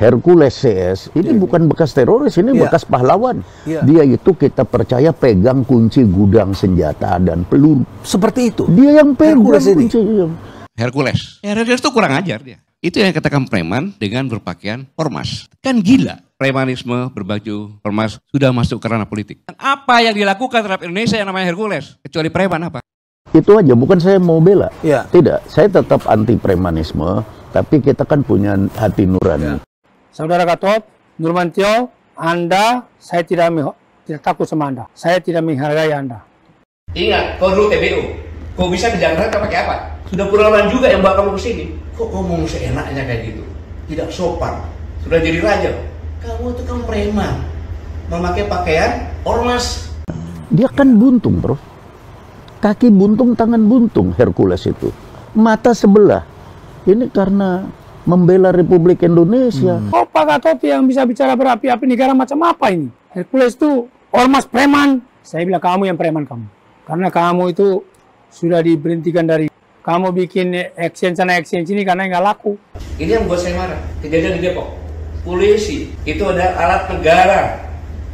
Hercules CS ini bukan bekas teroris, ini bekas pahlawan. Dia itu kita percaya pegang kunci gudang senjata dan peluru. Seperti itu. Dia yang pegang kunci. Hercules. Hercules itu kurang ajar dia. Itu yang katakan preman dengan berpakaian ormas. Kan gila. Premanisme berbaju ormas sudah masuk ke ranah politik. Apa yang dilakukan terhadap Indonesia yang namanya Hercules? Kecuali preman apa? Itu aja, bukan saya mau bela. Tidak, saya tetap anti premanisme, tapi kita kan punya hati nurani. Saudara Gatot Nurmantio, Anda, saya tidak takut sama Anda. Saya tidak menghargai Anda. Ingat, kau dulu TBU. Kau bisa ke Jakarta pakai apa? Sudah puluhan juga yang bawa kamu ke sini. Kok ngomong seenaknya kayak gitu? Tidak sopan. Sudah jadi raja. Kamu itu kan preman. Memakai pakaian ormas. Dia kan buntung, bro. Kaki buntung, tangan buntung, Hercules itu. Mata sebelah. Ini karena membela Republik Indonesia. Oh, Pak Gatot yang bisa bicara berapi-api negara macam apa ini? Hercules itu ormas preman. Saya bilang kamu yang preman kamu. Karena kamu itu sudah diberhentikan dari kamu bikin action sana action sini karena nggak laku. Ini yang buat saya marah. Kejadian di Depok. Polisi itu ada alat negara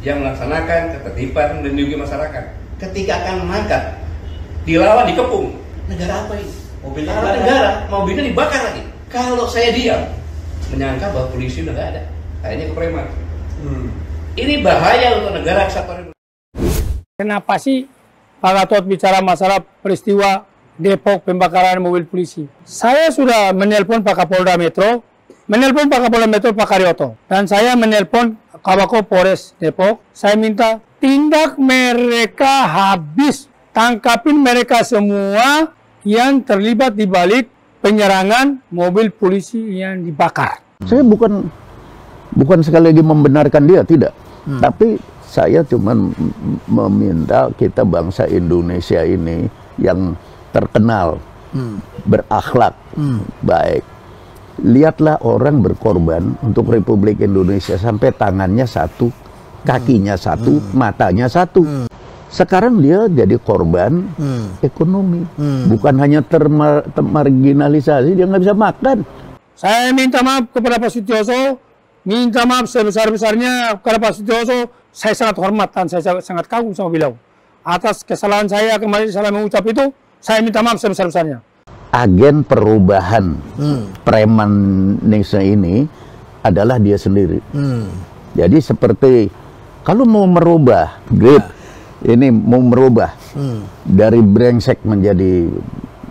yang melaksanakan ketertiban dan melindungi masyarakat. Ketika akan mangkat, dilawan, dikepung. Negara apa ini? Mobilnya alat negara, mobilnya dibakar lagi. Kalau saya diam, menyangka bahwa polisi udah nggak ada. Kayaknya ke preman. Ini bahaya untuk negara kesatuan. Kenapa sih Pak Gatot bicara masalah peristiwa Depok pembakaran mobil polisi? Saya sudah menelpon Pak Kapolda Metro, menelpon Pak Kapolda Metro Pak Karyoto, dan saya menelpon Kabako Polres Depok. Saya minta tindak mereka habis, tangkapin mereka semua yang terlibat di balik penyerangan mobil polisi yang dibakar. Saya bukan sekali lagi membenarkan dia, tidak. Tapi saya cuma meminta kita bangsa Indonesia ini yang terkenal, berakhlak, baik. Lihatlah orang berkorban untuk Republik Indonesia sampai tangannya satu, kakinya satu, matanya satu. Sekarang dia jadi korban ekonomi, bukan hanya termarginalisasi, dia nggak bisa makan. Saya minta maaf kepada Pak Sutioso, minta maaf sebesar-besarnya kepada Pak Sutioso. Saya sangat hormat dan saya sangat kagum sama beliau. Atas kesalahan saya kemarin salah mengucap itu, saya minta maaf sebesar-besarnya. Agen perubahan premanisme ini adalah dia sendiri. Jadi seperti kalau mau merubah grip, ini mau merubah dari brengsek menjadi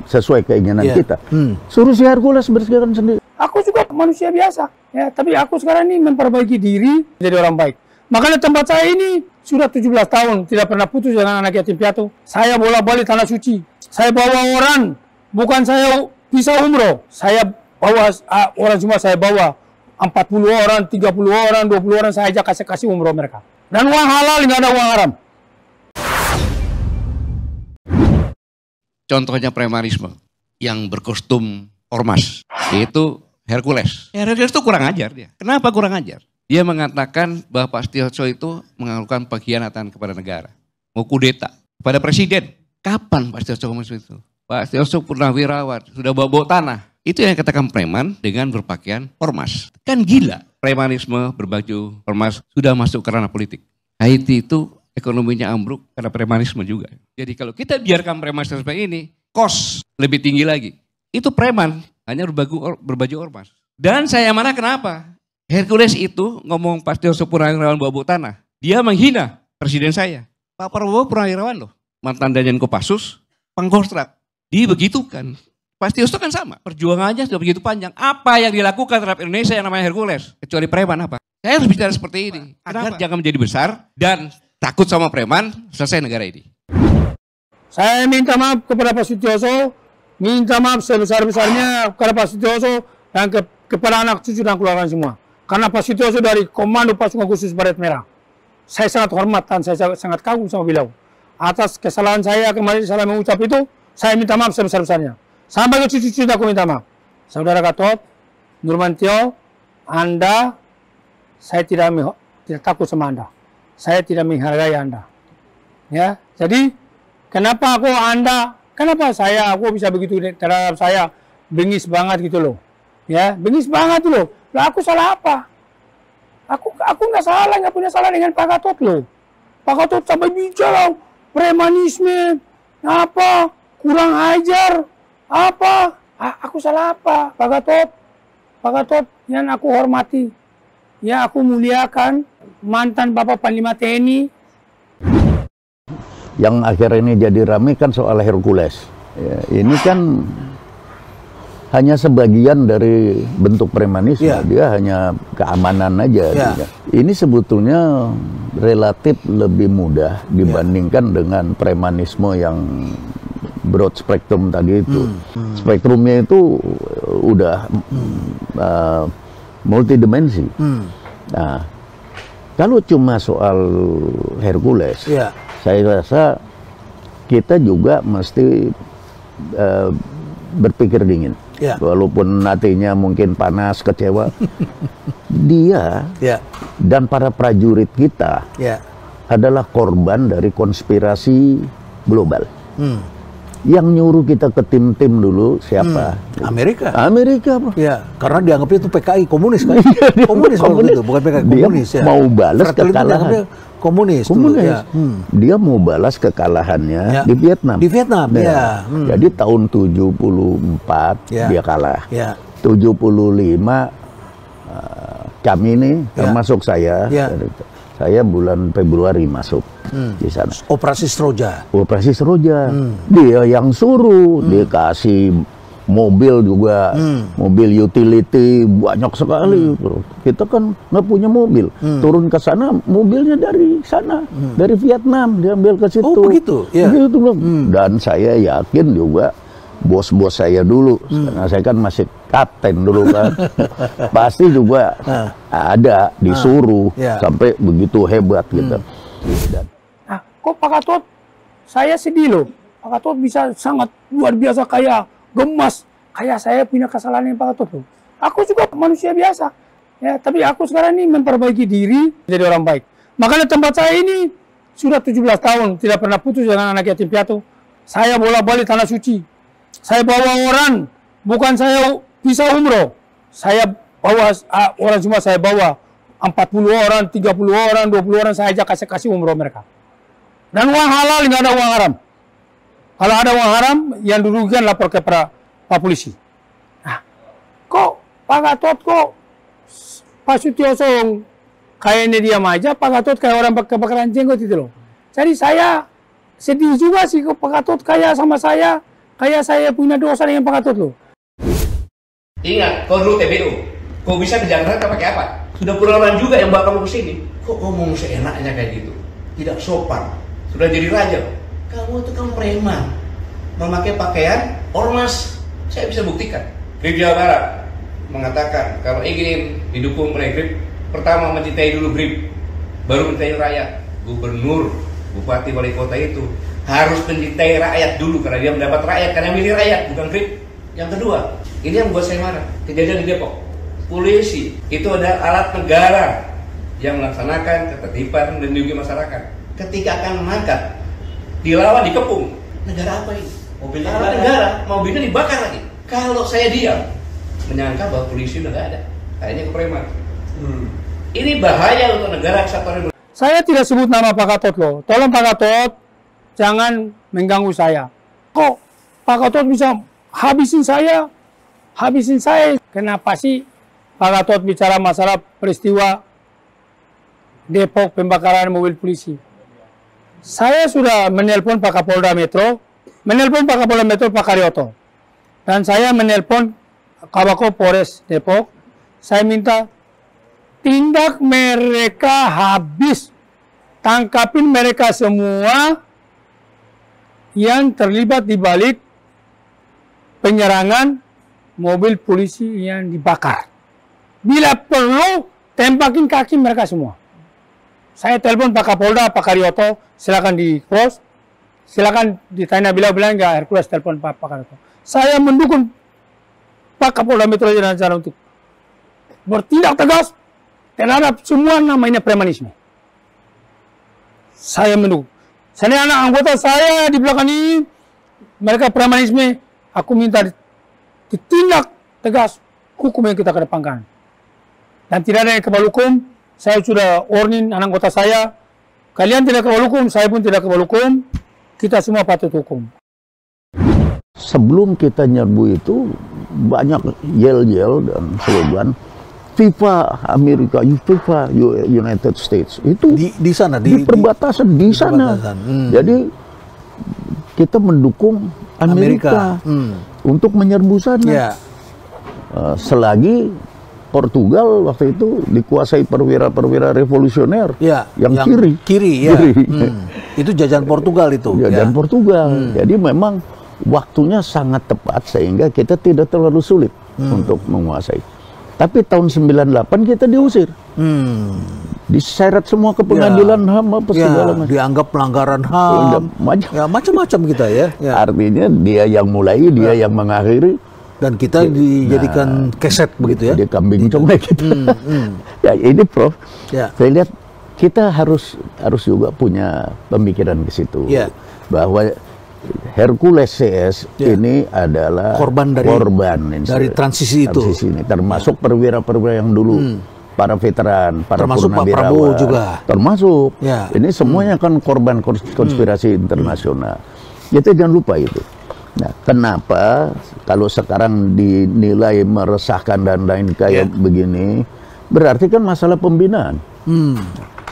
sesuai keinginan kita. Suruh si Hercules bersihkan sendiri. Aku juga manusia biasa, ya. Tapi aku sekarang ini memperbaiki diri jadi orang baik. Makanya tempat saya ini sudah 17 tahun tidak pernah putus dengan anak yatim piatu. Saya bolak-balik tanah suci. Saya bawa orang, bukan saya bisa umroh. Saya bawa orang semua, saya bawa 40 orang, 30 orang, 20 orang saya ajak kasih umroh mereka. Dan uang halal, nggak ada uang haram. Contohnya premanisme yang berkostum ormas, yaitu Hercules. Hercules itu kurang ajar dia. Kenapa kurang ajar? Dia mengatakan bahwa Pak Sutioso itu melakukan pengkhianatan kepada negara. Mau kudeta kepada presiden. Kapan Pak Sutioso ngomong itu? Pak Sutioso purnawirawan, sudah bawa tanah. Itu yang katakan preman dengan berpakaian ormas. Kan gila. Premanisme berbaju ormas sudah masuk ke ranah politik. Haiti itu ekonominya ambruk karena premanisme juga. Jadi kalau kita biarkan premanisme seperti ini, kos lebih tinggi lagi. Itu preman, hanya berbaju ormas. Dan saya marah kenapa? Hercules itu ngomong Pak Sutioso purnawirawan bawa tanah. Dia menghina presiden saya. Pak Prabowo purnawirawan loh. Mantan Danjen Kopassus, Pangkostrat. Dibegitukan. Pak Sutioso kan sama. Perjuangannya sudah begitu panjang. Apa yang dilakukan terhadap Indonesia yang namanya Hercules? Kecuali preman apa? Saya harus bicara seperti ini. Agar jangan menjadi besar dan takut sama preman, selesai negara ini. Saya minta maaf kepada Pak Sutioso, minta maaf sebesar-besarnya kepada Pak Sutioso dan kepada anak cucu dan keluarga semua. Karena Pak Sutioso dari Komando Pasukan Khusus Baret Merah. Saya sangat hormat dan saya sangat kagum sama beliau. Atas kesalahan saya kemarin salah mengucap itu, saya minta maaf sebesar-besarnya. Sampai ke cucu-cucu aku minta maaf. Saudara Gatot Nurmantio, Anda, saya tidak takut sama Anda. Saya tidak menghargai Anda. Ya, jadi kenapa aku bisa begitu terhadap saya, bengis banget gitu loh. Ya, bengis banget loh. Lah aku salah apa? Aku nggak salah, nggak punya salah dengan Pak Gatot loh. Pak Gatot sampai bicara premanisme, apa, kurang ajar, apa. Aku salah apa, Pak Gatot? Pak Gatot yang aku hormati, yang aku muliakan, mantan Bapak Panglima TNI. Yang akhir ini jadi ramai kan soal Hercules. Ya, ini kan hanya sebagian dari bentuk premanisme, dia hanya keamanan aja. Ini sebetulnya relatif lebih mudah dibandingkan dengan premanisme yang broad spectrum tadi itu. Spektrumnya itu udah multidimensi. Nah, kalau cuma soal Hercules, saya rasa kita juga mesti berpikir dingin. Walaupun hatinya mungkin panas, kecewa, dia dan para prajurit kita adalah korban dari konspirasi global. Yang nyuruh kita ke tim-tim dulu siapa? Amerika. Amerika, Bro. Karena dianggapnya itu PKI komunis kan? Komunis itu, bukan PKI komunis. Dia mau balas kekalahan. Komunis. Dia mau balas kekalahannya di Vietnam. Di Vietnam, Jadi tahun 74 dia kalah. 75 kami ini termasuk saya. Saya bulan Februari masuk di sana. Operasi Seroja. Operasi Seroja. Dia yang suruh, dia kasih mobil juga, mobil utility banyak sekali. Kita kan nggak punya mobil. Turun ke sana, mobilnya dari sana, dari Vietnam diambil ke situ. Oh begitu? Begitu, dan saya yakin juga bos-bos saya dulu, karena saya kan masih kapten dulu kan, pasti juga ada disuruh sampai begitu hebat gitu. Nah, kok Pak Gatot, saya sedih loh. Pak Gatot bisa sangat luar biasa kaya, gemas, kayak saya punya kesalahan yang Pak Gatot loh. Aku juga manusia biasa, ya. Tapi aku sekarang ini memperbaiki diri jadi orang baik. Makanya tempat saya ini sudah 17 tahun tidak pernah putus dengan anak yatim piatu. Saya bolak-balik tanah suci. Saya bawa orang, bukan saya bisa umroh. Saya bawa orang semua, saya bawa 40 orang, 30 orang, 20 orang, saya ajak kasih umroh mereka. Dan uang halal, nggak ada uang haram. Kalau ada uang haram, yang dirugikan lapor ke Pak Polisi. Nah, kok Pak Gatot, kok Pak Sutioso kayaknya diam aja, Pak Gatot kayak orang kebakaran jenggot itu loh. Jadi saya sedih juga sih kok Pak Gatot kayak sama saya. Kayak saya punya dosa dengan Pak Gatot loh. Ingat, kau dulu TBU. Kau bisa ke Jakarta pakai apa? Sudah puluhan juga yang bawa kamu ke sini. Kok ngomong seenaknya kayak gitu? Tidak sopan. Sudah jadi raja. Kamu itu kan preman. Memakai pakaian ormas. Saya bisa buktikan. Grip Jawa Barat mengatakan kalau ingin didukung oleh Grip, pertama mencintai dulu Grip, baru mencintai rakyat. Gubernur, bupati, wali kota itu harus mencintai rakyat dulu karena dia mendapat rakyat, karena milih rakyat, bukan Grip. Yang kedua, ini yang buat saya marah, kejadian di Depok. Polisi itu adalah alat negara yang melaksanakan ketertiban dan melindungi masyarakat. Ketika akan mengangkat, dilawan, dikepung. Negara apa ini? Mobilnya negara, mobilnya dibakar lagi. Kalau saya diam, menyangka bahwa polisi udah nggak ada, kayaknya kepreman. Ini bahaya untuk negara kesatuan. Saya tidak sebut nama Pak Gatot loh. Tolong Pak Gatot, jangan mengganggu saya. Kok Pak Gatot bisa habisin saya? Habisin saya. Kenapa sih Pak Gatot bicara masalah peristiwa Depok pembakaran mobil polisi? Saya sudah menelpon Pak Kapolda Metro, menelpon Pak Kapolda Metro Pak Karyoto, dan saya menelpon Kabako Polres Depok. Saya minta tindak mereka habis, tangkapin mereka semua yang terlibat di balik penyerangan mobil polisi yang dibakar. Bila perlu, tembakin kaki mereka semua. Saya telepon Pak Kapolda, Pak Karyoto, silakan di cross, silakan ditanya bilang nggak Hercules, telepon Pak Karyoto. Saya mendukung Pak Kapolda Metro Jaya Lancar untuk bertindak tegas terhadap semua namanya premanisme. Saya mendukung. Saya anak anggota saya di belakang ini, mereka premanisme, aku minta ditindak tegas hukum yang kita kedepankan. Dan tidak ada yang kebal hukum, saya sudah warning anak anggota saya, kalian tidak kebal hukum, saya pun tidak kebal hukum, kita semua patut hukum. Sebelum kita nyerbu itu banyak yel-yel dan slogan FIFA Amerika, FIFA United States itu di sana di perbatasan di sana. Jadi kita mendukung Amerika. Untuk menyerbu sana. Ya. Selagi Portugal waktu itu dikuasai perwira-perwira revolusioner yang kiri. Ya. Itu jajahan Portugal itu. Jajahan Portugal. Jadi memang waktunya sangat tepat sehingga kita tidak terlalu sulit untuk menguasai. Tapi tahun 98 kita diusir. Diseret semua ke pengadilan HAM apa segala macam. Dianggap pelanggaran HAM. Macam-macam kita ya. Artinya dia yang mulai, dia yang mengakhiri. Dan kita dijadikan keset begitu ya. Dia kambing congek gitu. Ya ini Prof. Saya lihat kita harus juga punya pemikiran ke situ. Bahwa Hercules CS ini adalah korban dari transisi itu. Ini, termasuk perwira-perwira yang dulu, para veteran, para termasuk Pak purnawirawan Prabowo juga. Termasuk. Ini semuanya kan korban konspirasi internasional. Kita jangan lupa itu. Nah, kenapa kalau sekarang dinilai meresahkan dan lain kayak begini, berarti kan masalah pembinaan.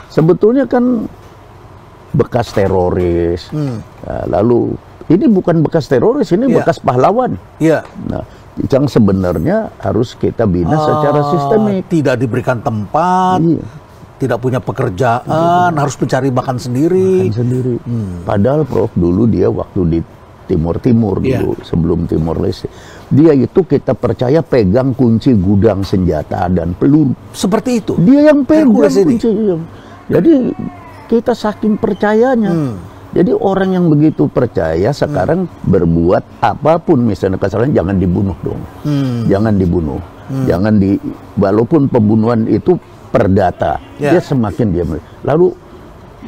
Sebetulnya kan bekas teroris, lalu ini bukan bekas teroris, ini bekas pahlawan. Nah, yang sebenarnya harus kita bina secara sistemik. Tidak diberikan tempat, tidak punya pekerjaan, harus mencari makan sendiri. Padahal Prof dulu dia waktu di Timur dulu, sebelum Timor Leste, dia itu kita percaya pegang kunci gudang senjata dan peluru. Seperti itu. Dia yang pegang kunci. Jadi kita saking percayanya. Jadi orang yang begitu percaya sekarang berbuat apapun, misalnya kesalahan, jangan dibunuh dong. Jangan dibunuh. Walaupun pembunuhan itu perdata, dia semakin diam. Lalu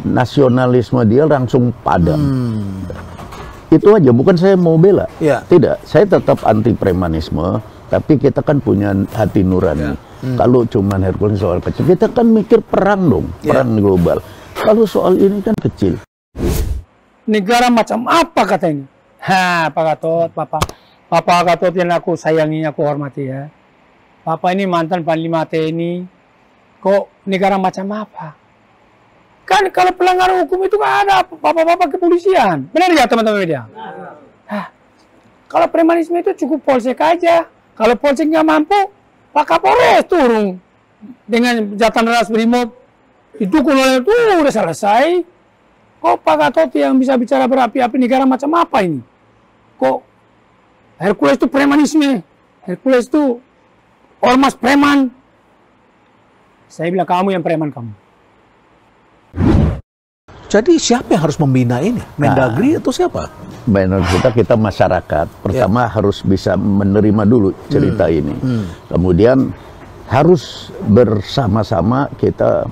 nasionalisme dia langsung padam. Itu aja, bukan saya mau bela. Tidak, saya tetap anti premanisme, tapi kita kan punya hati nurani. Kalau cuman Hercules soal kecil, kita kan mikir perang dong, perang global. Kalau soal ini kan kecil. Negara macam apa katanya? Pak Gatot, Bapak Gatot yang aku sayangi, aku hormati ya. Bapak ini mantan Panglima TNI, kok negara macam apa? Kan kalau pelanggaran hukum itu kan ada bapak-bapak kepolisian. Benar ya teman-teman media? Kalau premanisme itu cukup polsek aja. Kalau polsek nggak mampu, Pak Kapolres turun dengan Jatan Ras Brimob, didukung oleh itu udah selesai. Kok Pak Gatot yang bisa bicara berapi-api, negara macam apa ini? Kok Hercules itu premanisme, Hercules itu ormas preman. Saya bilang kamu yang preman kamu. Jadi siapa yang harus membina ini? Mendagri atau siapa? Menurut kita masyarakat pertama harus bisa menerima dulu cerita ini. Kemudian harus bersama-sama kita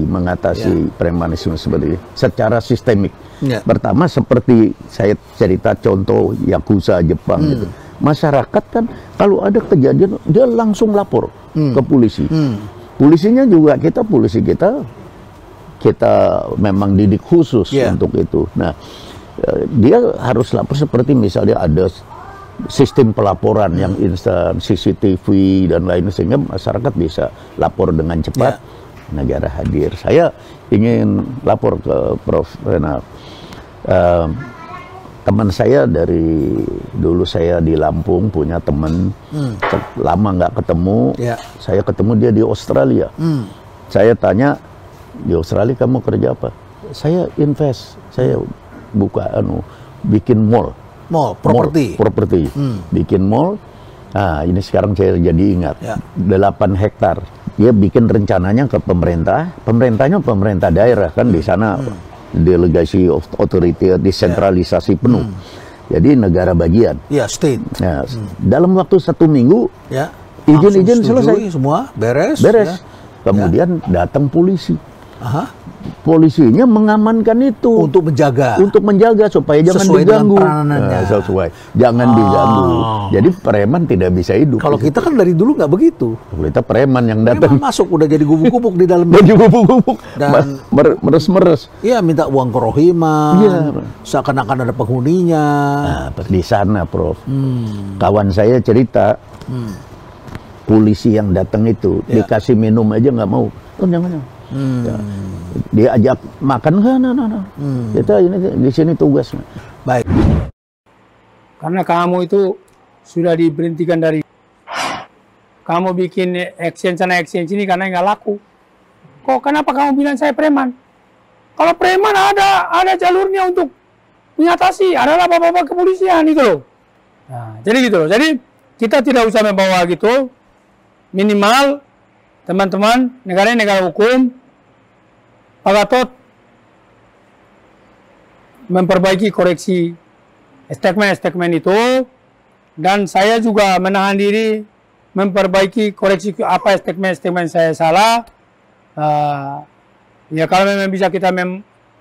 mengatasi premanisme seperti ini secara sistemik. Pertama seperti saya cerita contoh Yakuza Jepang gitu. Masyarakat kan kalau ada kejadian dia langsung lapor ke polisi. Polisinya juga polisi kita memang didik khusus untuk itu. Nah, dia harus lapor seperti misalnya ada sistem pelaporan yang instan, CCTV dan lain, sehingga masyarakat bisa lapor dengan cepat. Negara hadir. Saya ingin lapor ke Prof. Renal. Teman saya dari dulu saya di Lampung punya teman lama nggak ketemu. Saya ketemu dia di Australia. Saya tanya, di Australia kamu kerja apa? Saya invest, saya buka bikin mall properti. Bikin mall. Nah, ini sekarang saya jadi ingat 8 hektar. Dia bikin rencananya ke pemerintahnya pemerintah daerah kan di sana delegasi of authority, desentralisasi penuh. Jadi negara bagian. State. Nah, dalam waktu 1 minggu izin selesai, semua beres. Kemudian datang polisi. polisinya mengamankan itu Untuk menjaga. supaya jangan Sesuai dengan diganggu. peranannya. Sesuai, jangan diganggu. Jadi preman tidak bisa hidup. Kalau kita kan dari dulu nggak begitu. kita preman yang Memang datang masuk udah jadi gubuk-gubuk di dalam. baju gubuk-gubuk, Dan- meres-meres. Iya, minta uang kerohiman. Iya. Seakan-akan ada penghuninya. Nah, di sana, Prof. Kawan saya cerita, polisi yang datang itu dikasih minum aja nggak mau. Oh, jangan. Ya. Dia ajak makan, nah. Kita ini di sini tugas. Baik. Karena kamu itu sudah diberhentikan dari kamu bikin action sana action sini karena nggak laku. Kok kenapa kamu bilang saya preman? Kalau preman ada jalurnya untuk mengatasi, adalah bapak-bapak kepolisian itu loh. Nah, jadi gitu loh. Jadi kita tidak usah membawa gitu. Minimal teman-teman negara hukum, Pak Gatot memperbaiki koreksi statement itu, dan saya juga menahan diri memperbaiki koreksi apa statement saya salah. Ya kalau memang bisa kita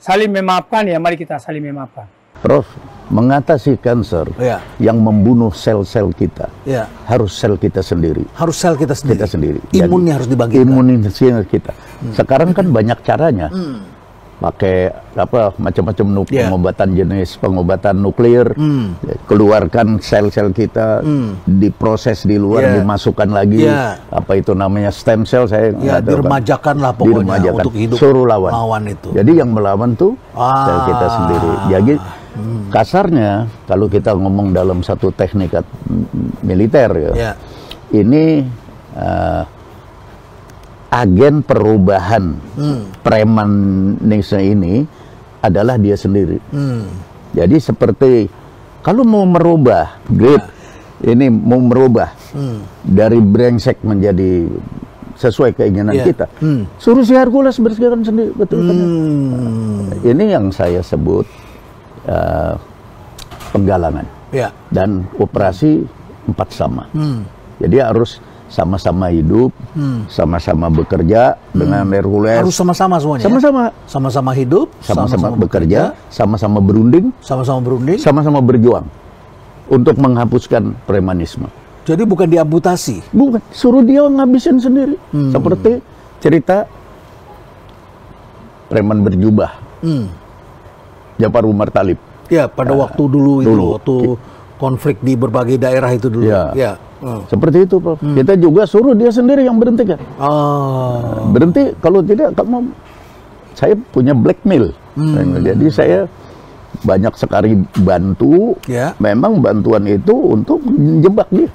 saling memaafkan, ya mari kita saling memaafkan. Prof, mengatasi kanker Ya. yang membunuh sel-sel kita, Ya. harus sel kita sendiri. Harus sel kita sendiri. Kita sendiri. Imunnya harus dibangkitkan. Imunisasi kita. Sekarang kan banyak caranya. Pakai macam-macam pengobatan jenis pengobatan nuklir, keluarkan sel-sel kita, diproses di luar, dimasukkan lagi apa itu namanya stem cell, saya nggak tahu, diremajakan lah pokoknya diremajakan. untuk hidup. Suruh lawan itu. Jadi yang melawan tuh sel kita sendiri. Jadi kasarnya kalau kita ngomong dalam satu teknik militer ini agen perubahan premanisme ini adalah dia sendiri. Jadi seperti kalau mau merubah ini mau merubah dari brengsek menjadi sesuai keinginan kita, suruh si Hercules bersihkan sendiri, betul kan? Ini yang saya sebut penggalangan dan operasi 4 sama. Jadi harus sama-sama hidup, sama-sama bekerja dengan Hercules. Harus sama-sama semuanya. Sama-sama hidup, sama-sama bekerja, sama-sama berunding, sama-sama berjuang untuk menghapuskan premanisme. Jadi bukan diamputasi. Bukan, suruh dia ngabisin sendiri. Seperti cerita preman berjubah, Jafar Umar Talib. Ya, pada waktu dulu waktu konflik di berbagai daerah itu dulu. Seperti itu, Prof. Kita juga suruh dia sendiri yang berhentikan. Berhenti, kalau tidak kamu, saya punya blackmail. Jadi saya banyak sekali bantu. Memang bantuan itu untuk menjebak dia,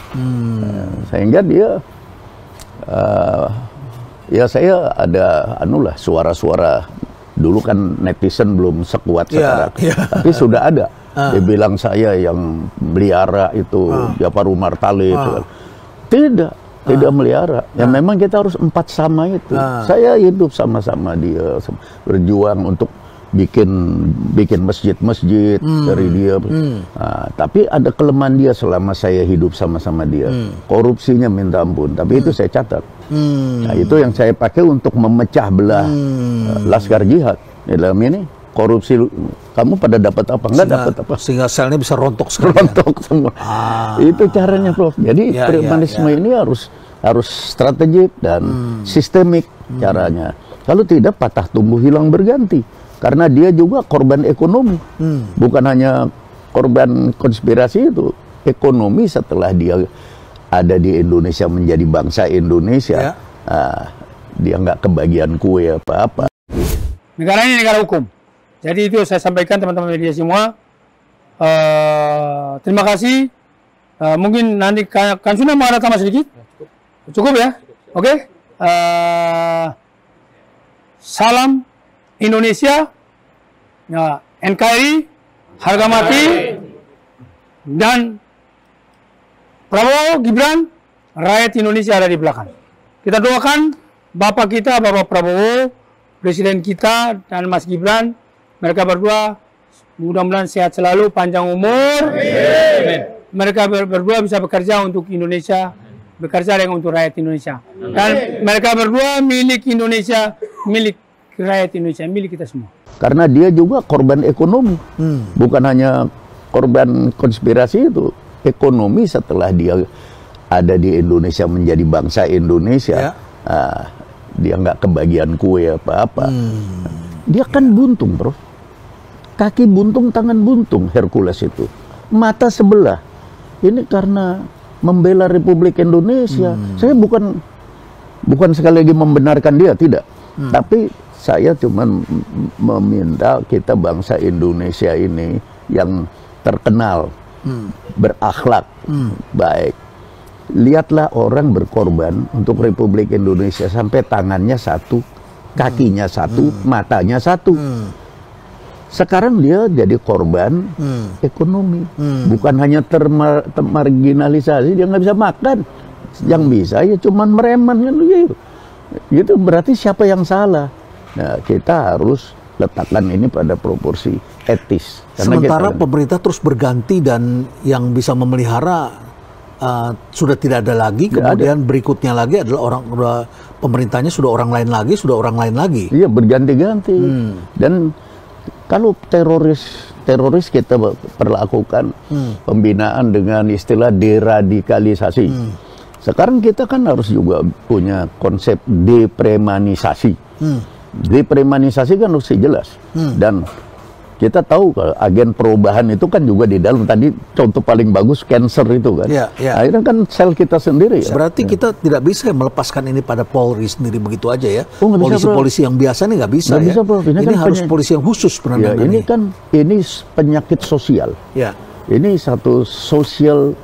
sehingga dia ya saya ada suara-suara. Dulu kan netizen belum sekuat sekarang, tapi sudah ada. Dia bilang saya yang melihara itu Jafar Umar Talib. Tidak melihara. Ya memang kita harus 4 sama itu. Saya hidup sama-sama dia, berjuang untuk bikin masjid-masjid dari dia. Tapi ada kelemahan dia selama saya hidup sama-sama dia. Korupsinya minta ampun. Tapi itu saya catat. Nah, itu yang saya pakai untuk memecah belah Laskar Jihad. Dalam ini korupsi, kamu pada dapat apa? Enggak dapat apa? Sehingga selnya bisa rontok sekali. Rontok semua. Itu caranya, Prof. Jadi premanisme ini harus strategik dan sistemik caranya. Kalau tidak, patah tumbuh hilang berganti. Karena dia juga korban ekonomi. Bukan hanya korban konspirasi itu. Ekonomi setelah dia ada di Indonesia menjadi bangsa Indonesia, dia nggak kebagian kue apa-apa. Negara ini negara hukum. Jadi itu saya sampaikan teman-teman media semua. Terima kasih. Mungkin nanti kan sudah mau ada tambah sedikit. Cukup ya? Oke. Salam Indonesia, NKRI, harga mati, dan Prabowo, Gibran, rakyat Indonesia ada di belakang. Kita doakan Bapak kita, Bapak Prabowo, Presiden kita, dan Mas Gibran, mereka berdua mudah-mudahan sehat selalu, panjang umur. Amin. Mereka berdua bisa bekerja untuk Indonesia, bekerja untuk rakyat Indonesia. Dan mereka berdua milik Indonesia, milik rakyat Indonesia, milik kita semua. Karena dia juga korban ekonomi, bukan hanya korban konspirasi itu, ekonomi setelah dia ada di Indonesia menjadi bangsa Indonesia, dia nggak kebagian kue apa-apa. Dia kan buntung, bro. Kaki buntung, tangan buntung, Hercules itu. Mata sebelah. Ini karena membela Republik Indonesia. Saya bukan sekali lagi membenarkan dia, tidak. Tapi saya cuma meminta kita bangsa Indonesia ini yang terkenal, berakhlak, baik. Lihatlah orang berkorban untuk Republik Indonesia sampai tangannya satu, kakinya satu, matanya satu. Sekarang dia jadi korban ekonomi, bukan hanya termarginalisasi, dia nggak bisa makan, yang bisa ya cuman mereman kan gitu. Gitu berarti siapa yang salah? Nah, kita harus letakkan ini pada proporsi etis. Sementara pemerintah terus berganti dan yang bisa memelihara sudah tidak ada lagi. Kemudian berikutnya lagi adalah pemerintahnya sudah orang lain lagi. Iya, berganti-ganti. Dan kalau teroris kita perlakukan pembinaan dengan istilah deradikalisasi. Sekarang kita kan harus juga punya konsep depremanisasi. Depremanisasi kan harus jelas. Dan kita tahu kalau agen perubahan itu kan juga di dalam, tadi contoh paling bagus cancer itu kan. Akhirnya kan sel kita sendiri. Berarti kita tidak bisa melepaskan ini pada Polri sendiri begitu aja ya. Polisi-polisi yang biasa ini nggak bisa. Bisa, Bro. Ini kan harus polisi yang khusus penanganannya. Ini penyakit sosial. Ini satu social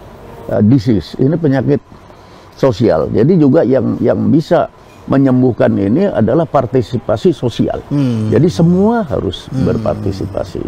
disease. Ini penyakit sosial. Jadi juga yang bisa menyembuhkan ini adalah partisipasi sosial. Jadi semua harus berpartisipasi.